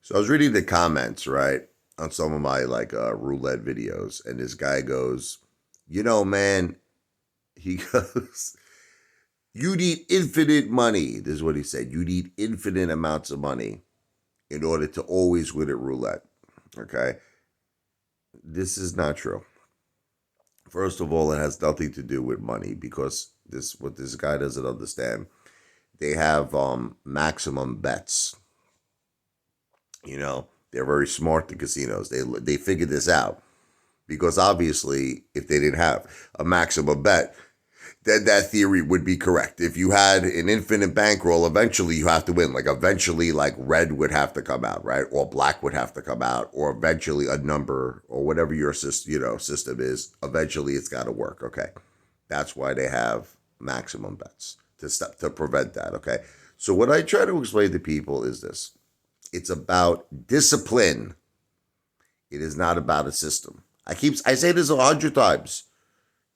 So I was reading the comments, right, on some of my roulette videos, and this guy goes, man, he goes, you need infinite money. This is what he said. You need infinite amounts of money in order to always win at roulette. Okay. This is not true. First of all, it has nothing to do with money because what this guy doesn't understand. They have maximum bets. They're very smart, the casinos. They figured this out because obviously, if they didn't have a maximum bet, then that theory would be correct. If you had an infinite bankroll, eventually you have to win. Like eventually, like red would have to come out, right, or black would have to come out, or eventually a number or whatever your system is. Eventually, it's got to work. Okay, that's why they have maximum bets to prevent that. Okay, so what I try to explain to people is this: it's about discipline. It is not about a system. I say this 100 times.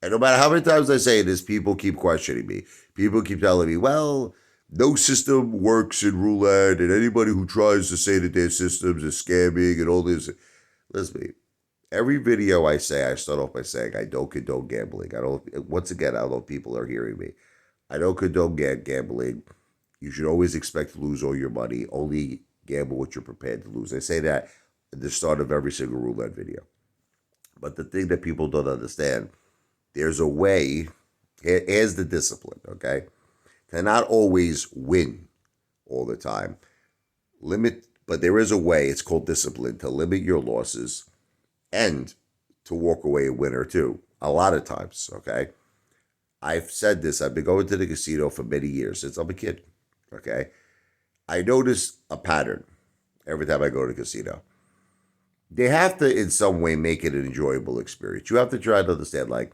And no matter how many times I say this, people keep questioning me. People keep telling me, well, no system works in roulette, and anybody who tries to say that their systems are scamming and all this. Listen to me. Every video I say, I start off by saying, I don't condone gambling. Once again, I don't know if people are hearing me. I don't condone gambling. You should always expect to lose all your money. Only gamble what you're prepared to lose. I say that at the start of every single roulette video. But the thing that people don't understand, there's a way, here's the discipline, okay? To not always win all the time. But there is a way, it's called discipline, to limit your losses and to walk away a winner too. A lot of times, okay? I've said this, I've been going to the casino for many years, since I'm a kid, okay? I notice a pattern every time I go to the casino. They have to, in some way, make it an enjoyable experience. You have to try to understand, like,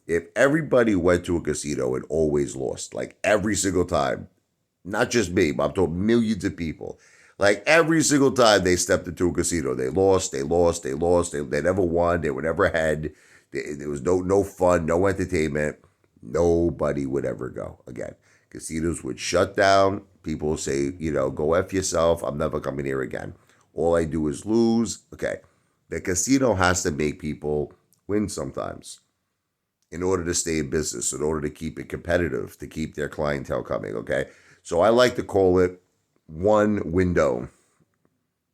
if everybody went to a casino and always lost, like every single time, not just me, but I'm talking millions of people, like every single time they stepped into a casino, they lost, they never won, they were never ahead, there was no fun, no entertainment, nobody would ever go again. Casinos would shut down, people would say, go F yourself, I'm never coming here again. All I do is lose. Okay, the casino has to make people win sometimes in order to stay in business, in order to keep it competitive, to keep their clientele coming, okay? So I like to call it one window.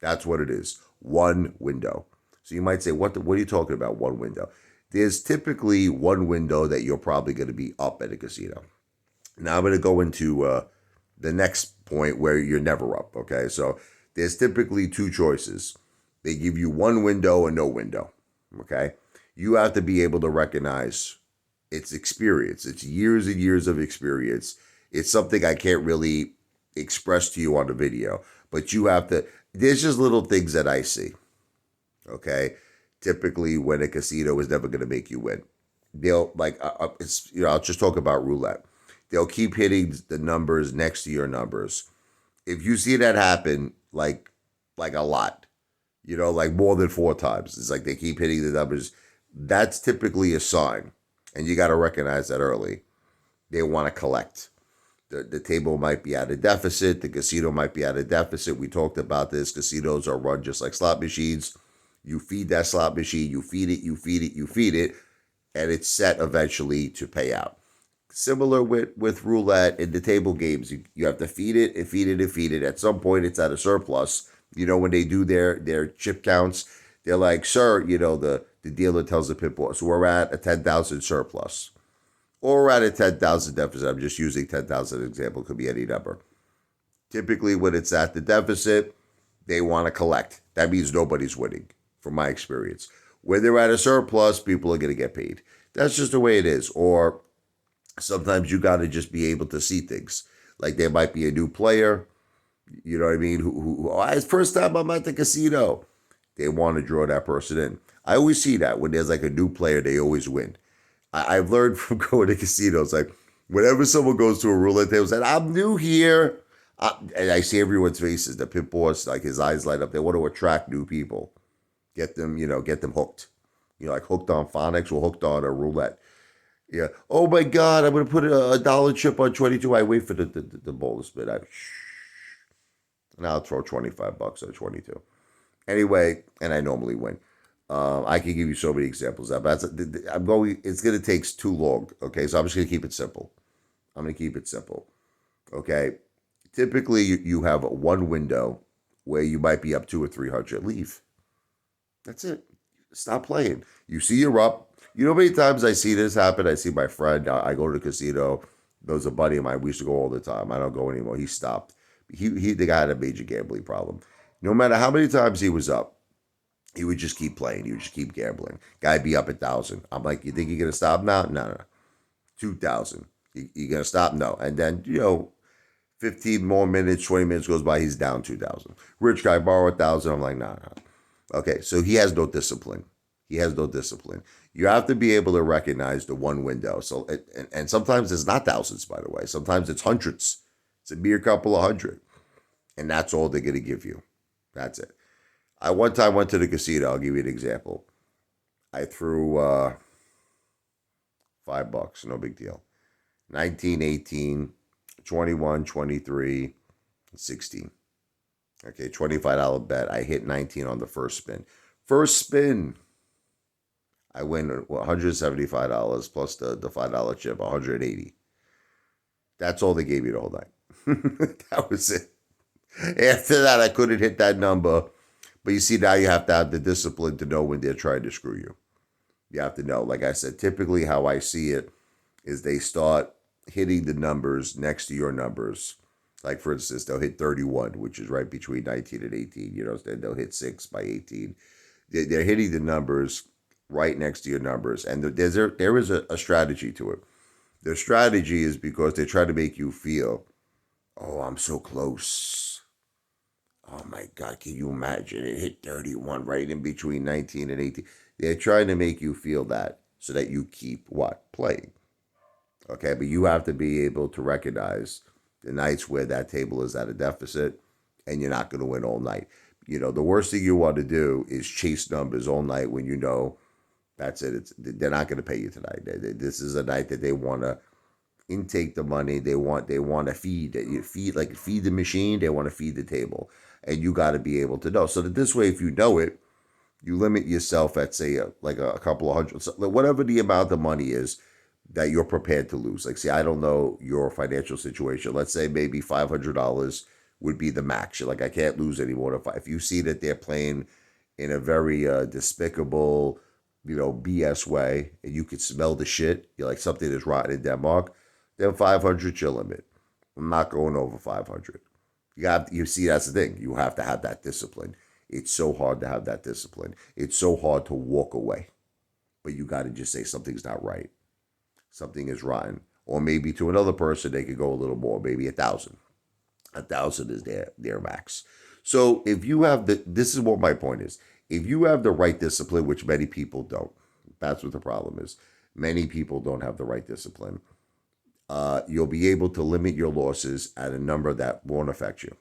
That's what it is, one window. So you might say, what are you talking about, one window? There's typically one window that you're probably going to be up at a casino. Now I'm going to go into the next point where you're never up, okay? So there's typically two choices. They give you one window and no window, okay? You have to be able to recognize it's experience. It's years and years of experience. It's something I can't really express to you on the video, but you have to. There's just little things that I see. Okay, typically when a casino is never going to make you win, they'll it's I'll just talk about roulette. They'll keep hitting the numbers next to your numbers. If you see that happen, like a lot, like more than four times, it's like they keep hitting the numbers. That's typically a sign. And you got to recognize that early. They want to collect. The table might be at a deficit. The casino might be at a deficit. We talked about this. Casinos are run just like slot machines. You feed that slot machine, you feed it, you feed it, you feed it, and it's set eventually to pay out. Similar with roulette in the table games. You have to feed it and feed it and feed it. At some point, it's at a surplus. When they do their chip counts, they're like, sir, the dealer tells the pit boss, we're at a 10,000 surplus. Or we're at a 10,000 deficit. I'm just using 10,000 example. Could be any number. Typically, when it's at the deficit, they want to collect. That means nobody's winning, from my experience. When they're at a surplus, people are going to get paid. That's just the way it is. Or sometimes you got to just be able to see things. Like there might be a new player, you know what I mean, who it's first time I'm at the casino. They want to draw that person in. I always see that when there's like a new player, they always win. I've learned from going to casinos, like whenever someone goes to a roulette table, said, I'm new here. And I see everyone's faces, the pit boss, like his eyes light up. They want to attract new people, get them hooked. Like hooked on phonics or hooked on a roulette. Yeah. Oh my God, I'm going to put a dollar chip on 22. I wait for the ball to spit out. and I'll throw 25 bucks or 22. Anyway, and I normally win. I can give you so many examples of that, but I'm going. It's going to take too long. Okay, so I'm just going to keep it simple. I'm going to keep it simple. Okay, typically you have one window where you might be up 2 or 300. Leave. That's it. Stop playing. You see you're up. You know how many times I see this happen? I see my friend. I go to the casino. There's a buddy of mine. We used to go all the time. I don't go anymore. He stopped. He the guy had a major gambling problem. No matter how many times he was up, he would just keep playing. He would just keep gambling. Guy be up 1,000. I'm like, you think you're gonna stop now? No, no. 2,000. You gonna stop? No. And then 15 more minutes, 20 minutes goes by. He's down 2,000. Rich guy borrow 1,000. I'm like, no, no. Okay, so he has no discipline. He has no discipline. You have to be able to recognize the one window. So, and sometimes it's not thousands, by the way. Sometimes it's hundreds. It's a mere couple of hundred, and that's all they're gonna give you. That's it. I one time went to the casino. I'll give you an example. I threw $5, no big deal. 19, 18, 21, 23, 16. Okay, $25 bet. I hit 19 on the first spin. First spin, I win $175 plus the $5 chip, 180. That's all they gave me the whole night. That was it. After that, I couldn't hit that number. But you see, now you have to have the discipline to know when they're trying to screw you. You have to know. Like I said, typically how I see it is they start hitting the numbers next to your numbers. Like, for instance, they'll hit 31, which is right between 19 and 18. Then they'll hit 6 by 18. They're hitting the numbers right next to your numbers. And there is a strategy to it. Their strategy is because they try to make you feel, oh, I'm so close. Oh my God, can you imagine? It hit 31 right in between 19 and 18. They're trying to make you feel that so that you keep what? Playing. Okay, but you have to be able to recognize the nights where that table is at a deficit and you're not going to win all night. The worst thing you want to do is chase numbers all night when you know that's it. They're not going to pay you tonight. This is a night that they want to intake the money. They want to feed. You feed the machine. They want to feed the table, and you got to be able to know. So that this way, if you know it, you limit yourself at say a couple of hundred, whatever the amount of money is that you're prepared to lose. Like, see, I don't know your financial situation. Let's say maybe $500 would be the max. You're like, I can't lose anymore. If you see that they're playing in a very despicable, BS way, and you could smell the shit, you're like, something is rotten in Denmark, then 500 your limit. I'm not going over 500. You see, that's the thing. You have to have that discipline. It's so hard to have that discipline. It's so hard to walk away. But you got to just say something's not right. Something is rotten. Or maybe to another person, they could go a little more, maybe 1,000. 1,000 is their max. So if you have this is what my point is. If you have the right discipline, which many people don't, that's what the problem is. Many people don't have the right discipline. You'll be able to limit your losses at a number that won't affect you.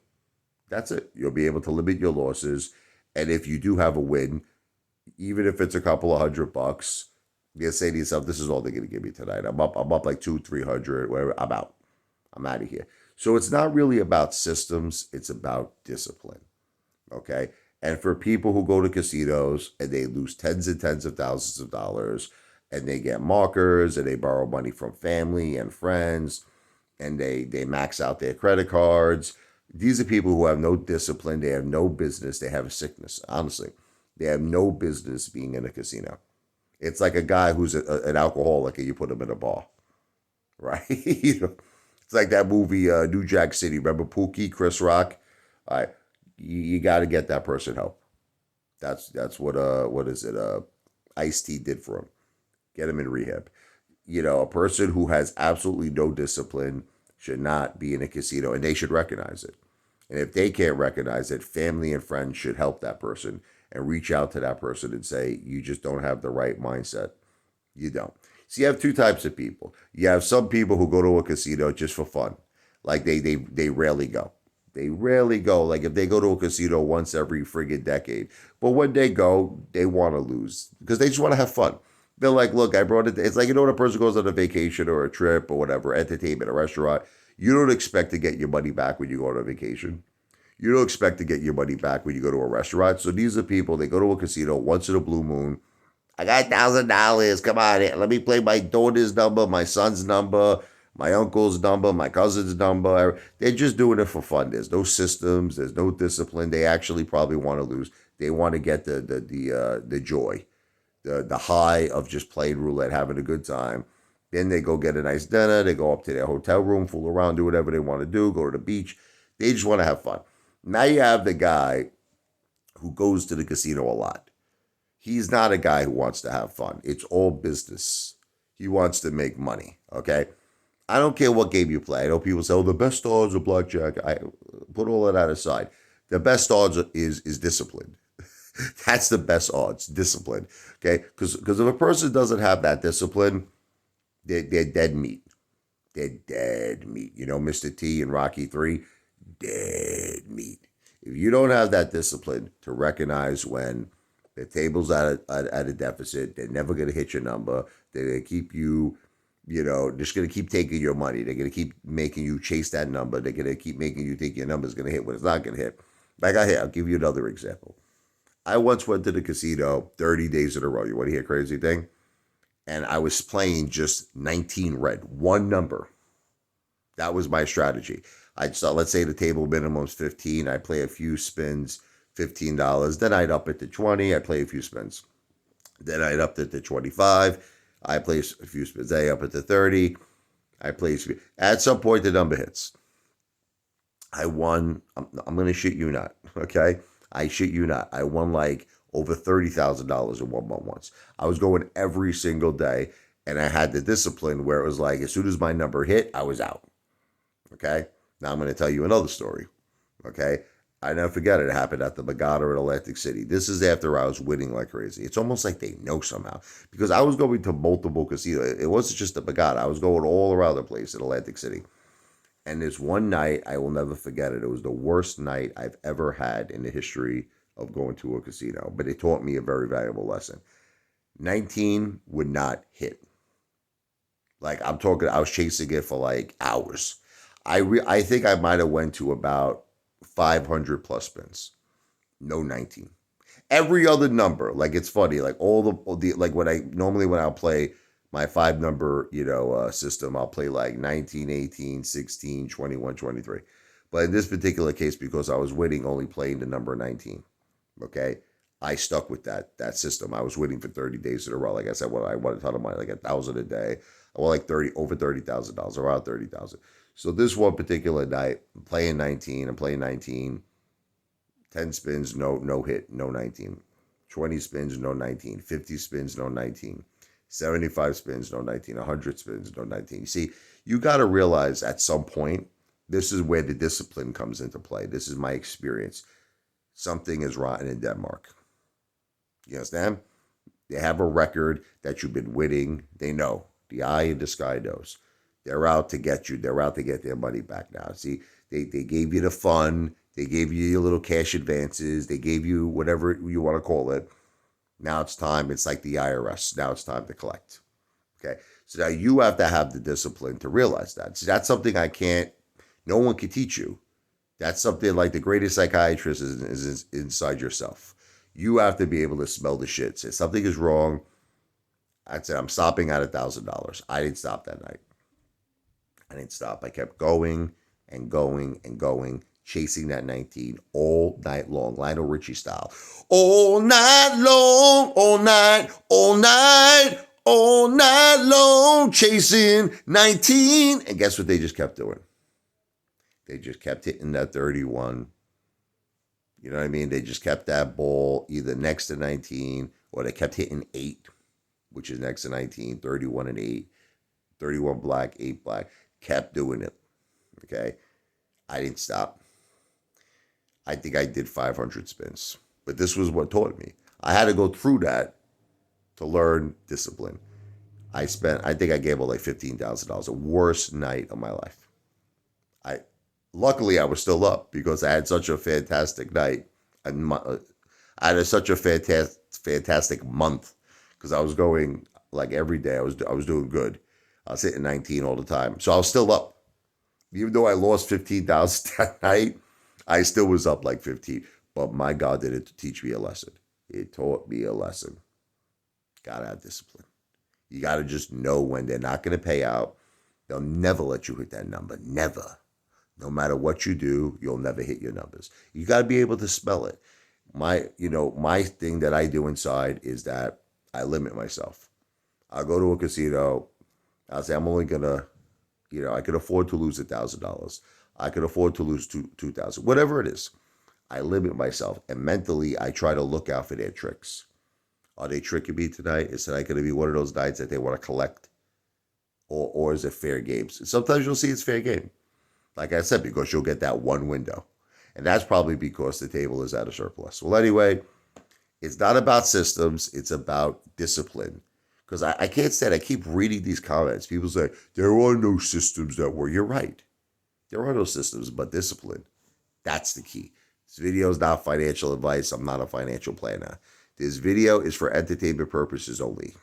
That's it. You'll be able to limit your losses. And if you do have a win, even if it's a couple of $100, you say to yourself, this is all they're going to give me tonight. I'm up like 200, 300, whatever. I'm out. I'm out of here. So it's not really about systems. It's about discipline. Okay. And for people who go to casinos and they lose tens and tens of thousands of dollars and they get markers and they borrow money from family and friends and they max out their credit cards. These are people who have no discipline. They have no business. They have a sickness. Honestly, they have no business being in a casino. It's like a guy who's an alcoholic and you put him in a bar, right? It's like that movie New Jack City. Remember Pookie, Chris Rock? All right, you got to get that person help. That's what is it? Ice-T did for him. Get him in rehab. A person who has absolutely no discipline should not be in a casino, and they should recognize it. And if they can't recognize it, family and friends should help that person and reach out to that person and say, you just don't have the right mindset. You don't. So you have two types of people. You have some people who go to a casino just for fun. Like they rarely go. They rarely go. Like if they go to a casino once every friggin' decade. But when they go, they want to lose because they just want to have fun. They're like, look, I brought it. It's like, when a person goes on a vacation or a trip or whatever, entertainment, a restaurant, you don't expect to get your money back when you go on a vacation. You don't expect to get your money back when you go to a restaurant. So these are people, they go to a casino once in a blue moon. I got $1,000. Come on, let me play my daughter's number, my son's number, my uncle's number, my cousin's number. They're just doing it for fun. There's no systems. There's no discipline. They actually probably want to lose. They want to get the joy, the high of just playing roulette, having a good time. Then they go get a nice dinner. They go up to their hotel room, fool around, do whatever they want to do, go to the beach. They just want to have fun. Now you have the guy who goes to the casino a lot. He's not a guy who wants to have fun. It's all business. He wants to make money. Okay. I don't care what game you play. I know people say, "Oh, the best odds are blackjack." I put all of that aside. The best odds is discipline. That's the best odds, discipline. Okay, because if a person doesn't have that discipline, they're dead meat. They're dead meat. You know, Mr. T in Rocky 3, dead meat. If you don't have that discipline to recognize when the table's at a deficit, they're never going to hit your number. They're going to keep you, just going to keep taking your money. They're going to keep making you chase that number. They're going to keep making you think your number's going to hit when it's not going to hit. I'll give you another example. I once went to the casino 30 days in a row. You want to hear a crazy thing? And I was playing just 19 red, one number. That was my strategy. I'd start, let's say the table minimum is 15. I play a few spins, $15. Then I'd up it to 20. I play a few spins. Then I'd up it to 25. I play a few spins. Then I up it to 30. I play at some point the number hits. I won. I'm going to shit you not. Okay. I shit you not. I won like over $30,000 in 1 month once. I was going every single day, and I had the discipline where it was like as soon as my number hit, I was out. Okay. Now I'm going to tell you another story. Okay. I never forget it. It happened at the Bagada in Atlantic City. This is after I was winning like crazy. It's almost like they know somehow because I was going to multiple casinos. It wasn't just the Bagada. I was going all around the place in Atlantic City. And this one night, I will never forget it. It was the worst night I've ever had in the history of going to a casino. But it taught me a very valuable lesson. 19 would not hit. Like I'm talking, I was chasing it for like hours. I think I might have went to about 500 plus spins. No 19. Every other number, like it's funny, like all the like when I'll play my 5 number, system, I'll play like 19, 18, 16, 21, 23. But in this particular case, because I was winning, only playing the number 19. Okay. I stuck with that system. I was winning for 30 days in a row. Like I said, I won a ton of money, like 1,000 a day. I won like over $30,000, around 30,000. So this one particular night, I'm playing 19. I'm playing 19. 10 spins, no hit, no 19. 20 spins, no 19. 50 spins, no 19. 75 spins, no 19. 100 spins, no 19. You see, you got to realize at some point, this is where the discipline comes into play. This is my experience. Something is rotten in Denmark. You understand? They have a record that you've been winning. They know. The eye in the sky knows. They're out to get you. They're out to get their money back now. See, they gave you the fun. They gave you your little cash advances. They gave you whatever you want to call it. Now it's time. It's like the IRS. Now it's time to collect. Okay. So now you have to have the discipline to realize that. So that's something no one can teach you. That's something like the greatest psychiatrist is inside yourself. You have to be able to smell the shit. Say something is wrong. I'd say I'm stopping at $1,000. I didn't stop that night. I didn't stop. I kept going and going and going, chasing that 19 all night long, Lionel Richie style. All night long, all night, all night, all night long, chasing 19. And guess what they just kept doing? They just kept hitting that 31. You know what I mean? They just kept that ball either next to 19 or they kept hitting 8, which is next to 19, 31 and 8, 31 black, 8 black. Kept doing it. Okay. I didn't stop. I think I did 500 spins. But this was what taught me. I had to go through that to learn discipline. I think I gave away like $15,000. The worst night of my life. Luckily, I was still up because I had such a fantastic night. I had such a fantastic month because I was going like every day. I was doing good. I was hitting 19 all the time. So I was still up. Even though I lost $15,000 that night, I still was up like 15. But my God, did it teach me a lesson. It taught me a lesson. Gotta have discipline. You gotta just know when they're not gonna pay out. They'll never let you hit that number. Never. No matter what you do, you'll never hit your numbers. You gotta be able to smell it. My thing that I do inside is that I limit myself. I'll go to a casino. I'll say I'm only gonna, I could afford to lose $1,000. I could afford to lose 2,000, whatever it is. I limit myself, and mentally I try to look out for their tricks. Are they tricking me tonight? Is tonight going to be one of those nights that they want to collect, or is it fair games? Sometimes you'll see it's fair game, like I said, because you'll get that one window, and that's probably because the table is at a surplus. Well, anyway, it's not about systems; it's about discipline. Because I can't stand. I keep reading these comments. People say there are no systems that work. You're right. There are no systems, but discipline. That's the key. This video is not financial advice. I'm not a financial planner. This video is for entertainment purposes only.